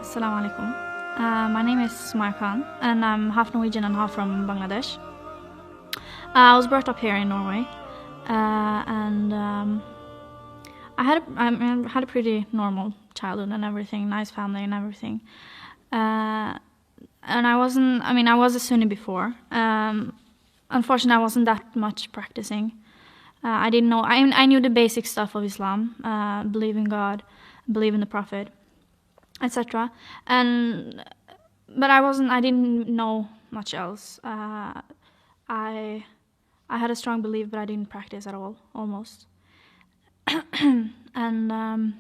Assalamu alaikum. My name is Sumaya Khan, and I'm half Norwegian and half from Bangladesh. I was brought up here in Norway, and I had a pretty normal childhood and everything, nice family and everything. And I was a Sunni before. Unfortunately, I wasn't that much practicing. I didn't know. I knew the basic stuff of Islam, believe in God, believe in the Prophet, etc. But I didn't know much else. I had a strong belief, but I didn't practice at all, almost. And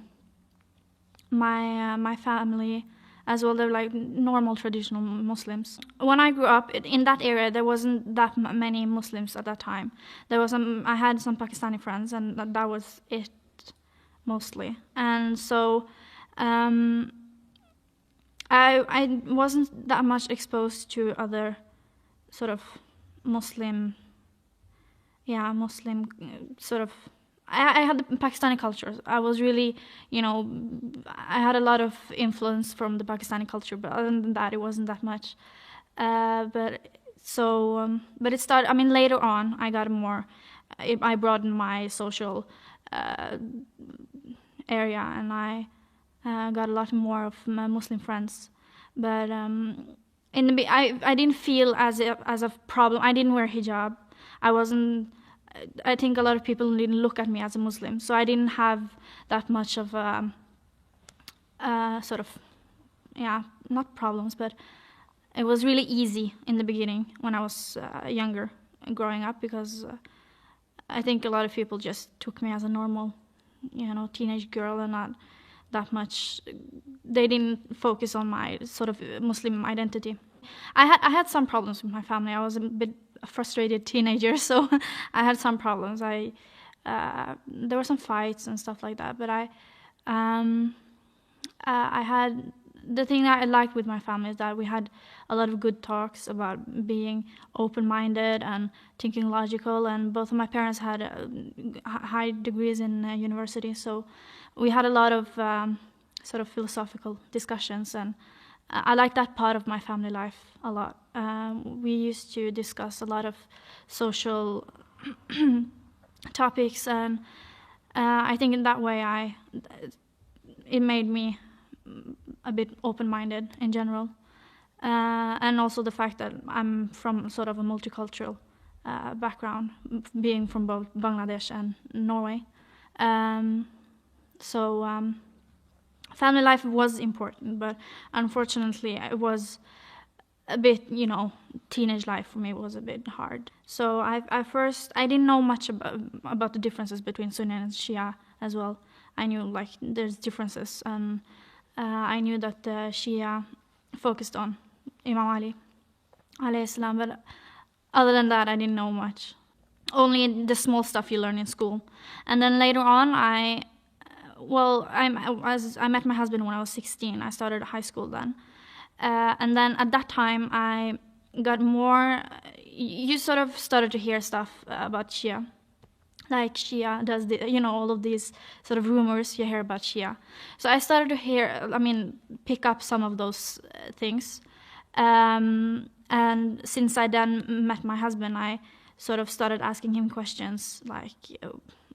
my family, as well, they're like normal traditional Muslims. When I grew up in that area, there wasn't that many Muslims at that time. I had some Pakistani friends, and that was it, mostly. And so I wasn't that much exposed to other sort of Muslim sort of. I had the Pakistani culture. I was really, I had a lot of influence from the Pakistani culture, but other than that, it wasn't that much. But it started. I mean, later on, I broadened my social area, and I got a lot more of my Muslim friends. But I didn't feel as a problem. I didn't wear hijab. I think a lot of people didn't look at me as a Muslim, so I didn't have that much of not problems, but it was really easy in the beginning when I was younger, growing up, because I think a lot of people just took me as a normal, teenage girl, and not that much. They didn't focus on my sort of Muslim identity. I had some problems with my family. I was a bit frustrated teenager, so I had some problems. There were some fights and stuff like that, but I had the thing that I liked with my family is that we had a lot of good talks about being open-minded and thinking logical, and both of my parents had high degrees in university, so we had a lot of sort of philosophical discussions, and I like that part of my family life a lot. We used to discuss a lot of social topics, and I think in that way it made me a bit open-minded in general. And also the fact that I'm from sort of a multicultural background, being from both Bangladesh and Norway. Family life was important, but unfortunately it was a bit, teenage life for me was a bit hard. So I didn't know much about the differences between Sunni and Shia as well. I knew there's differences, and I knew that the Shia focused on Imam Ali alayhi salam, but other than that I didn't know much. Only the small stuff you learn in school. And then later on I met my husband when I was 16. I started high school then. And then at that time I got more, you sort of started to hear stuff about Shia. Like Shia does all of these sort of rumors you hear about Shia. So I started to pick up some of those things. And since I then met my husband, I sort of started asking him questions like,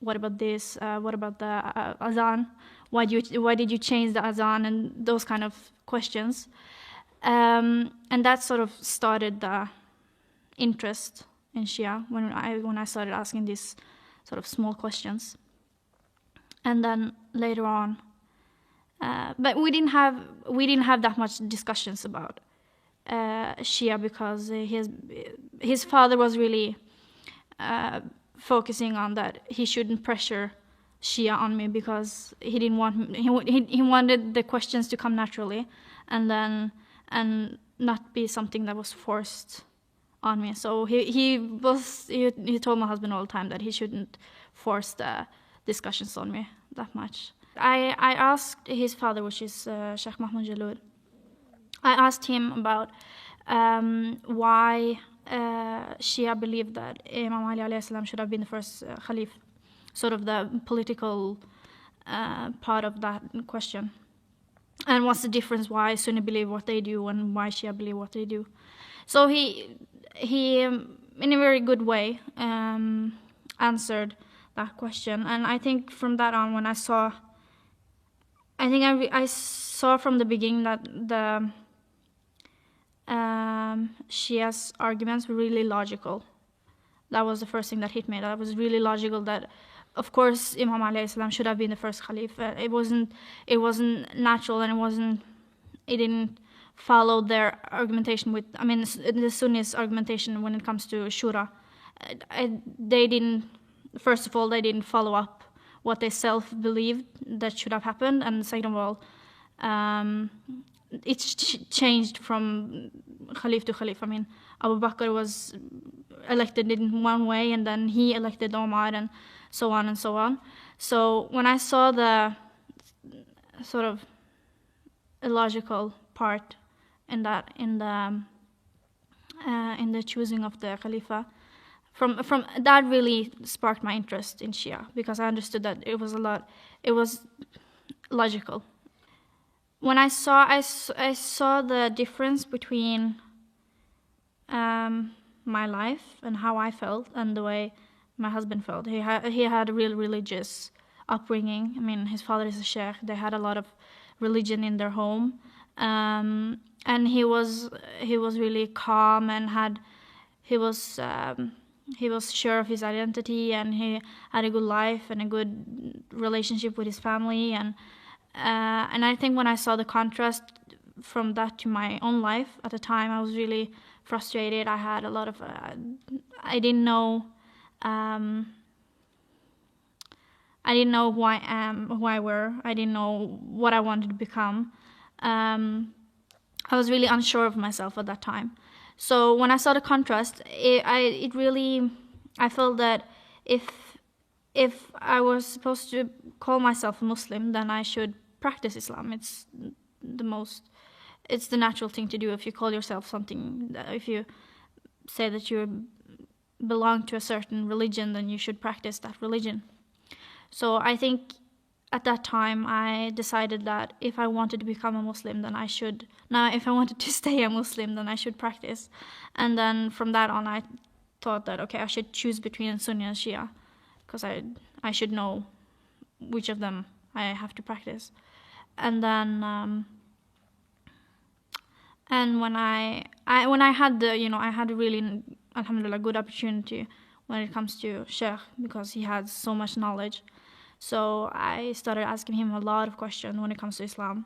what about this? What about the azan? Why did you change the azan? And those kind of questions. And that sort of started the interest in Shia when I started asking these sort of small questions. And then later on, but we didn't have that much discussions about Shia, because his father was really focusing on that he shouldn't pressure Shia on me, because he didn't want he wanted the questions to come naturally, and not be something that was forced on me. So he told my husband all the time that he shouldn't force the discussions on me that much. I asked his father, which is Sheikh Mahmoud Jalud. I asked him about why Shia believed that Imam Ali alayhi salam should have been the first Khalif, sort of the political part of that question. and what's the difference why Sunni believe what they do and why Shia believe what they do. So he in a very good way answered that question, and I think from that on, when I saw, I saw from the beginning that the Shia's arguments were really logical. That was the first thing that hit me. That was really logical. That, of course, Imam alayhi salam should have been the first Khalif. It wasn't natural, and it didn't follow their argumentation with. I mean, the Sunnis' argumentation when it comes to Shura. They didn't. First of all, they didn't follow up what they self-believed that should have happened, and second of all, it's changed from Khalif to Khalif. I mean, Abu Bakr was elected in one way, and then he elected Omar, and so on and so on. So when I saw the sort of illogical part in that, in the choosing of the Khalifa, from that really sparked my interest in Shia, because I understood that it was logical. When I saw the difference between my life and how I felt and the way my husband felt. He had a real religious upbringing. I mean, his father is a sheikh. They had a lot of religion in their home, and he was really calm, and he was sure of his identity, and he had a good life and a good relationship with his family, and I think when I saw the contrast from that to my own life at the time, I was really frustrated. I had a lot of I didn't know who I am, who I were. I didn't know what I wanted to become. I was really unsure of myself at that time. So when I saw the contrast, I felt that if I was supposed to call myself a Muslim, then I should practice Islam. It's the natural thing to do. If you call yourself something, if you say that you belong to a certain religion, then you should practice that religion. So I think at that time I decided that if I wanted to become a Muslim, then I should. Now, if I wanted to stay a Muslim, then I should practice. And then from that on, I thought that, okay, I should choose between Sunni and Shia, because I should know which of them I have to practice. And then and when I had I had a really, alhamdulillah, good opportunity when it comes to Sheikh, because he had so much knowledge. So I started asking him a lot of questions when it comes to Islam,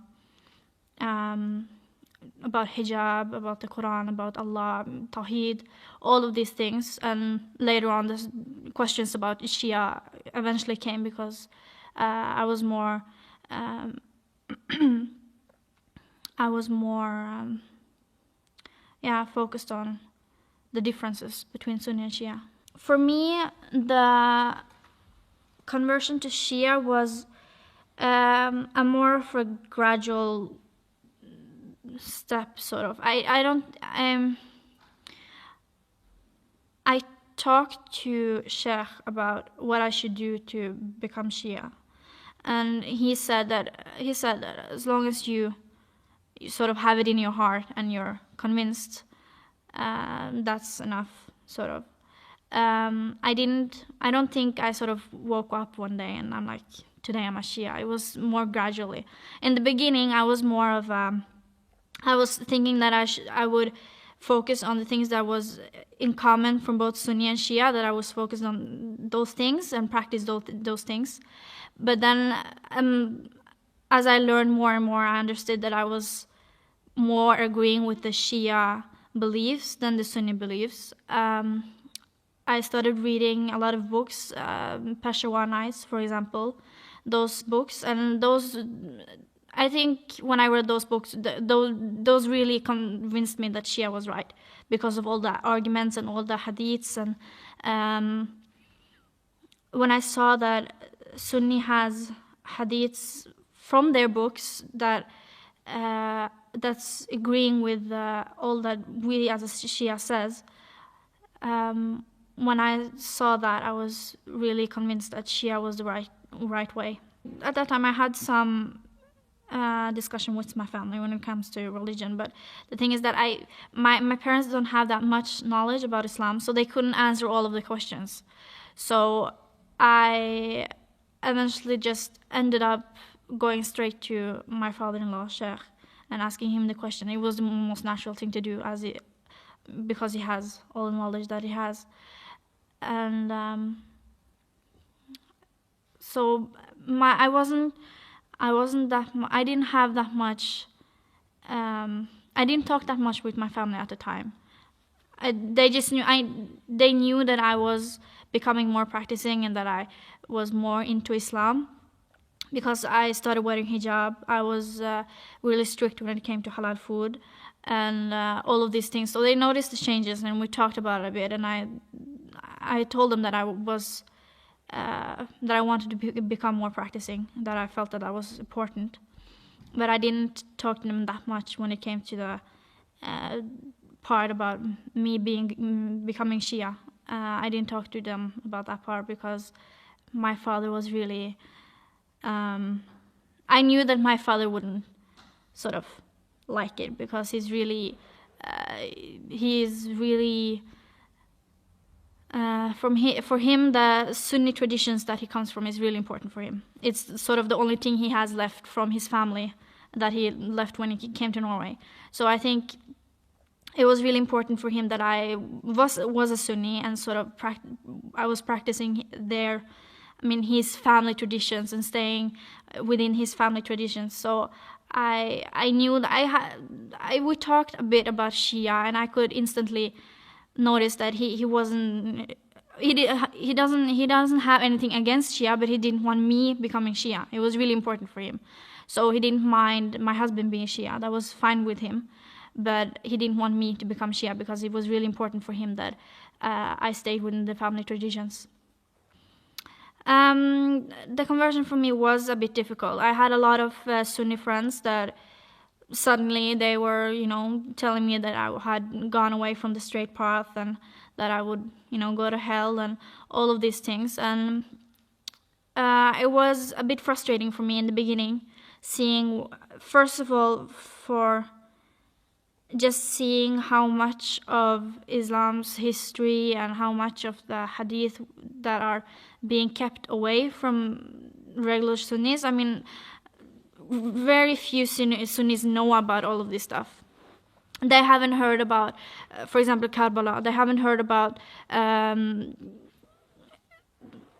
about hijab, about the Quran, about Allah, Tawheed, all of these things. And later on, the questions about Shia eventually came, because I was more focused on the differences between Sunni and Shia. For me, the conversion to Shia was a more of a gradual step, sort of. I talked to Sheikh about what I should do to become Shia, and he said that as long as you sort of have it in your heart and you're convinced, that's enough, sort of. I don't think I sort of woke up one day and I'm like, today I'm a Shia. It was more gradually. In the beginning, I was more of I was thinking that I would focus on the things that was in common from both Sunni and Shia, that I was focused on those things and practice those things. But then as I learned more and more, I understood that I was more agreeing with the Shia beliefs than the Sunni beliefs. I started reading a lot of books, Peshawar Nights, for example, those books, and those, I think when I read those books, those really convinced me that Shia was right, because of all the arguments and all the hadiths. And when I saw that Sunni has hadiths from their books that's agreeing with all that we as a Shia says, when I saw that, I was really convinced that Shia was the right way. At that time, I had some discussion with my family when it comes to religion. But the thing is that my parents don't have that much knowledge about Islam, so they couldn't answer all of the questions. So I eventually just ended up going straight to my father-in-law, Sheikh, and asking him the question. It was the most natural thing to do, because he has all the knowledge that he has. And so I didn't have that much. I didn't talk that much with my family at the time. They just knew. They knew that I was becoming more practicing and that I was more into Islam, because I started wearing hijab. I was really strict when it came to halal food and all of these things. So they noticed the changes, and we talked about it a bit. And I told them that I wanted to become more practicing, that I felt that was important. But I didn't talk to them that much when it came to the part about me becoming Shia. I didn't talk to them about that part because my father was really... I knew that my father wouldn't sort of like it, because he's really... for him, the Sunni traditions that he comes from is really important for him. It's sort of the only thing he has left from his family that he left when he came to Norway. So I think it was really important for him that I was a Sunni, and sort of I was practicing his family traditions and staying within his family traditions. So I knew that we talked a bit about Shia, and I could instantly notice that he doesn't have anything against Shia, but he didn't want me becoming Shia. It was really important for him. So he didn't mind my husband being Shia. That was fine with him. But he didn't want me to become Shia, because it was really important for him that I stayed within the family traditions. The conversion for me was a bit difficult. I had a lot of Sunni friends that suddenly they were, telling me that I had gone away from the straight path, and that I would, go to hell, and all of these things. And it was a bit frustrating for me in the beginning, first of all, just seeing how much of Islam's history and how much of the hadith that are being kept away from regular Sunnis. Very few Sunnis know about all of this stuff. They haven't heard about, for example, Karbala. They haven't heard about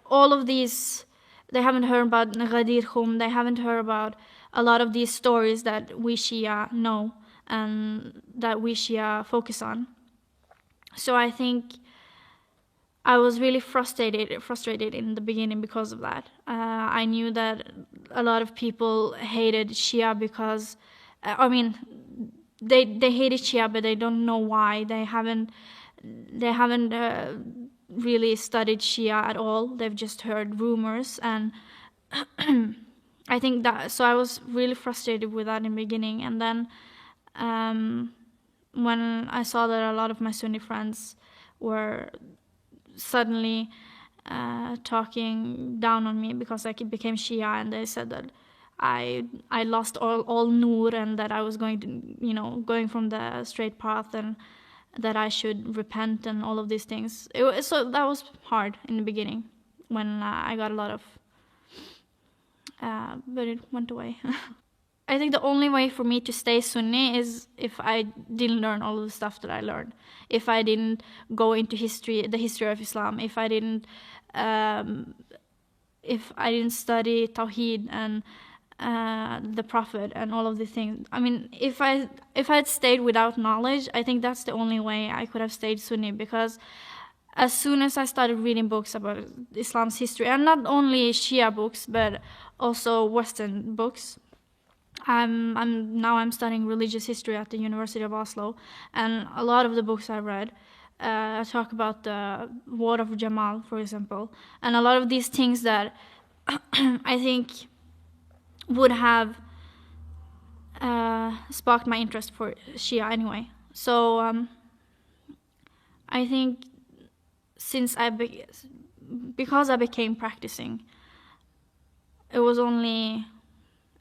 all of these. They haven't heard about Ghadir Khum. They haven't heard about a lot of these stories that we Shia know and that we Shia focus on. So I think I was really frustrated in the beginning because of that. I knew that a lot of people hated Shia because, they hated Shia, but they don't know why. They haven't really studied Shia at all. They've just heard rumors, and I think that. So I was really frustrated with that in the beginning, and then when I saw that a lot of my Sunni friends were suddenly talking down on me because I became Shia, and they said that I lost all nur, and that I was going from the straight path, and that I should repent and all of these things. So that was hard in the beginning when I got a lot of, but it went away. I think the only way for me to stay Sunni is if I didn't learn all of the stuff that I learned. If I didn't go into the history of Islam. If I didn't study Tawheed and the Prophet and all of the things. If I had stayed without knowledge, I think that's the only way I could have stayed Sunni, because as soon as I started reading books about Islam's history, and not only Shia books, but also Western books. I'm studying religious history at the University of Oslo, and a lot of the books I read talk about the War of Jamal, for example, and a lot of these things that I think would have sparked my interest for Shia anyway. So I think because I became practicing, it was only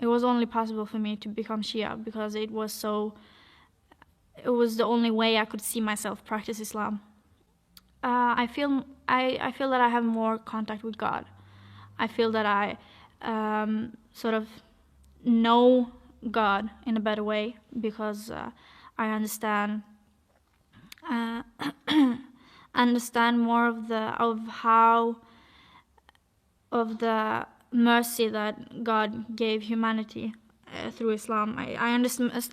It was only possible for me to become Shia because it was the only way I could see myself practice Islam. I feel that I have more contact with God. I feel that I sort of know God in a better way because I understand understand more of the mercy that God gave humanity through Islam. I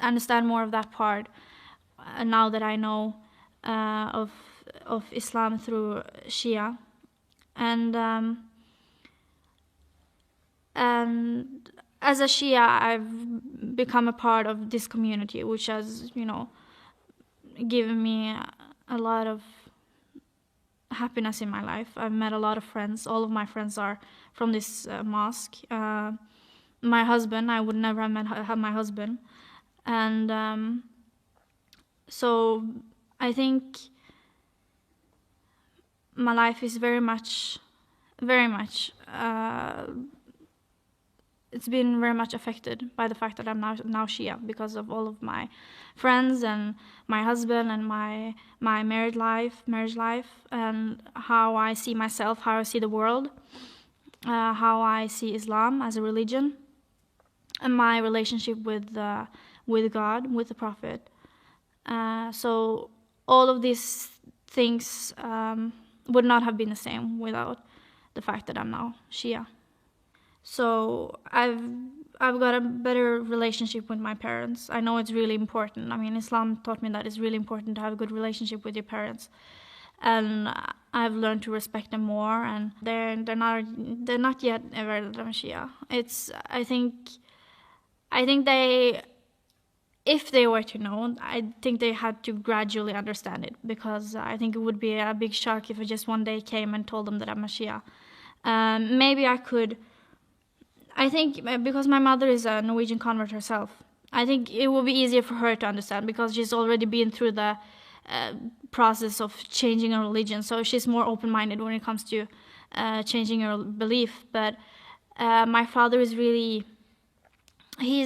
understand more of that part now that I know of Islam through Shia, and as a Shia, I've become a part of this community, which has, given me a lot of happiness in my life. I've met a lot of friends. All of my friends are from this mosque. My husband, I would never have met my husband. And so I think my life is very much, it's been very much affected by the fact that I'm now Shia because of all of my friends and my husband and my marriage life, and how I see myself, how I see the world, how I see Islam as a religion, and my relationship with God, with the Prophet. So all of these things would not have been the same without the fact that I'm now Shia. So I've got a better relationship with my parents. I know it's really important. I mean, Islam taught me that it's really important to have a good relationship with your parents, and I've learned to respect them more. And they're not yet aware that I'm Shia. I think they, if they were to know, I think they had to gradually understand it, because I think it would be a big shock if I just one day came and told them that I'm a Shia. Maybe I could. I think because my mother is a Norwegian convert herself, I think it will be easier for her to understand because she's already been through the process of changing her religion. So she's more open-minded when it comes to changing her belief. But my father is really, he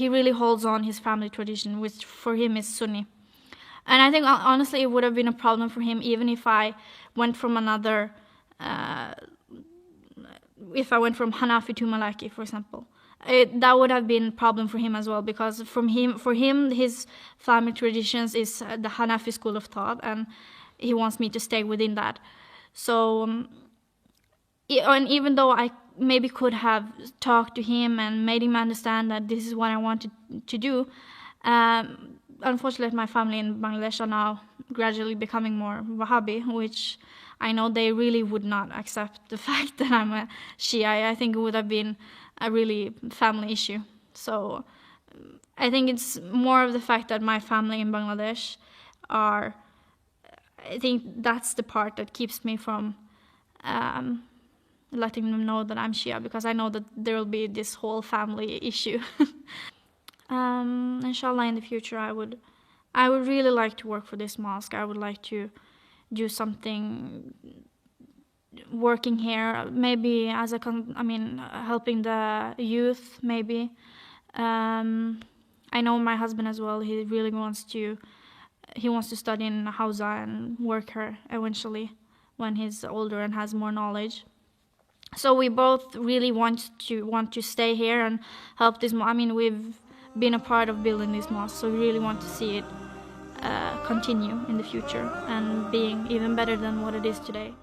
really holds on his family tradition, which for him is Sunni. And I think honestly it would have been a problem for him even if I went from another. If I went from Hanafi to Maliki, for example, that would have been a problem for him as well, because for him, his family traditions is the Hanafi school of thought, and he wants me to stay within that. So, and even though I maybe could have talked to him and made him understand that this is what I wanted to do, unfortunately, my family in Bangladesh are now gradually becoming more Wahhabi, which I know they really would not accept the fact that I'm a Shia. I think it would have been a really family issue. So I think it's more of the fact that my family in Bangladesh are, I think that's the part that keeps me from letting them know that I'm Shia, because I know that there will be this whole family issue. Inshallah, in the future, I would really like to work for this mosque. I would like to do something working here, maybe as helping the youth, maybe. I know my husband as well, he really wants to study in Hausa and work here eventually when he's older and has more knowledge. So we both really want to stay here and help this. We've been a part of building this mosque, so we really want to see it continue in the future and being even better than what it is today.